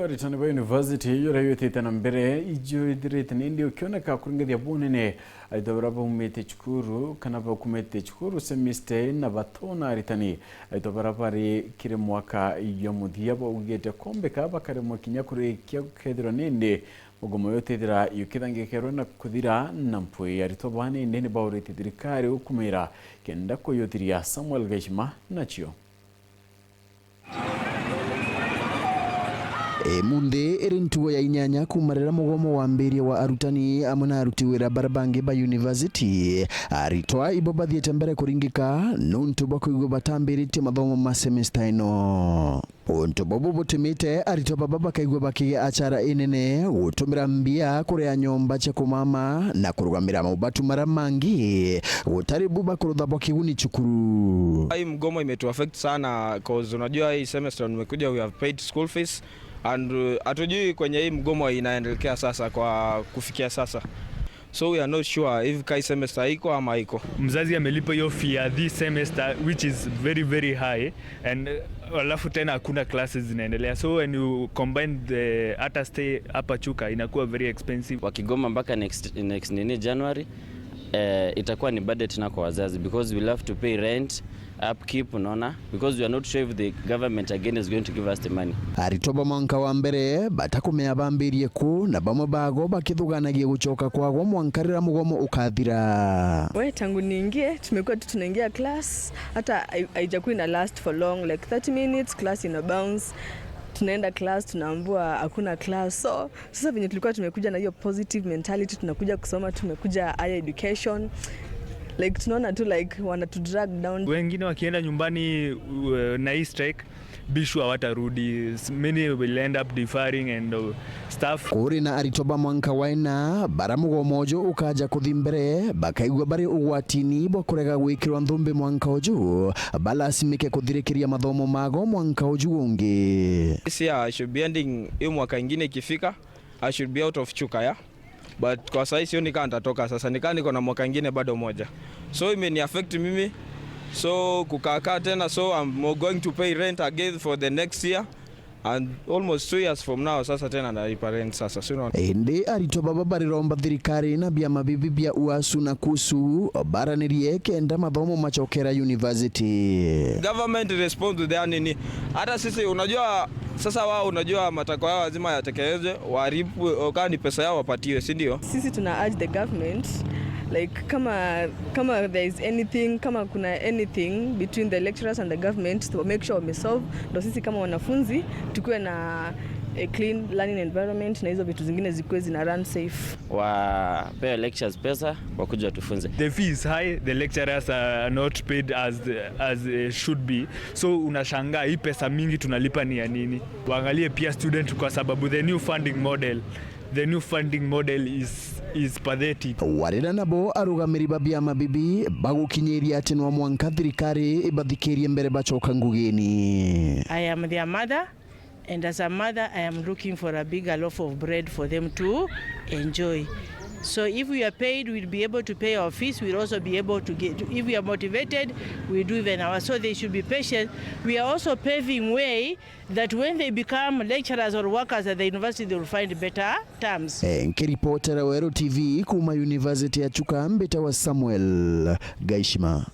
Aritana ba university yora yote tana mbere ijo idirete ndio kiona ka kuringathia bunene aidobra ba umete chukuru kana ba kumete chukuru semester na batona aritani aidobra bari kire mwaka yo muthia ba ugete kombe ka bakare mwakinya kuri kya kedro nende mugomo yote dira yukidange kero na kuthira nampwe arito bane nene ba urete dirikari ukumira kenda ko yotiria Samuel Geshima nachio munde erintuo ya inyanya kumarira mugomo wa mbere wa arutani amuna arutiwira Barabangi ba university aritwa ibobathiete mbere kuringika nuntu bakuigwa batambirite mathomo ma semester ino untu bobo butumite arito baba bakaigwa bakiga achara inene gutumira mbia kuria nyomba cha kumama na kurugamira mabatu mara mangi utari buba kurudha bokiguni chukuru. Hii mgomo imetu affect sana cause unajua hii semester nimekuja we have paid school fees and hatujui kwenye hii mgomo inaendelea sasa kwa kufikia sasa. So we are not sure if kai semester iko ama haiko. Mzazi amelipa hiyo fee this semester which is very very high and alafu tena hakuna classes zinaendelea. So when you combine the hata stay hapa Chuka inakuwa very expensive. Wakigoma mpaka next January itakuwa ni budget tena kwa wazazi because we'll have to pay rent, upkeep, unaona, because we are not sure if the government again is going to give us the money. Aritoba mwanka wa mbere batakumea bambirie ku na bamwe bago bakithuganagie gucoka kwagwo mwankarira mugomo ukathira. We tangu niingie tumekuwa tunaingia class hata haijakuwa ina last for long like 30 minutes class ina bounce. Tunaenda class tunaambua hakuna class. So sasa venye tulikuwa tumekuja na hiyo positive mentality tunakuja kusoma, tumekuja higher education, like tunaona tu like wana to drag down. Wengine wakienda nyumbani na hii strike bishu hawatarudi, many will end up deferring and stuff. Kuri na aritoba mwanka waina baramugo mojo ukaja kuthimbere bakaigwa bari ugwatini bwo kurega gwikirwa nthumbi mwanka uju balasimike kuthirikiria mathomo mago mwanka uju ungi. This year I should be ending hii mwaka ingine ikifika I should be out of Chuka ya. But kwa sasa sio nika nitatoka sasa niko na mwaka ingine bado moja. So imeni affect mimi. So kukaa tena, so I'm going to pay rent again for the next year and almost 2 years from now sasa tena nalipa rent sasa sio. Ende aritoba babari romba thirikari na bia mabibi bia uasu na kusu baranirie kenda mathomo machokera university. Government respond to their nini. Hata sisi unajua sasa wao unajua matakwa yao lazima yatekelezwe, walipu kani pesa yao wapatiwe, si ndio? Sisi tuna urge the government like kama there is anything, kama kuna anything between the lecturers and the government to make sure we solve, ndo sisi kama wanafunzi tukue na a clean learning environment na hizo vitu zingine zikuwe zina run safe. Wa pay lecturers pesa wakuja tufunze. The fee is high, the lecturers are not paid as should be. So unashangaa hii pesa mingi tunalipa ni ya nini? Waangalie pia student kwa sababu the new funding model is pathetic. Warira nabo arugamiri babia mabibi bagukinyeria ati no mwanka thirikari ibathikirie mbere bacoka ngugeni. I am their mother, and as a mother I am looking for a bigger loaf of bread for them to enjoy. So if we are paid, we'll be able to pay our fees. We'll also be able to get, if we are motivated, we do even our, so they should be patient. We are also paving way that when they become lecturers or workers at the university, they will find better terms. Nkiripotera Wero TV kuma University ya Chuka mbita wa Samuel Geshima.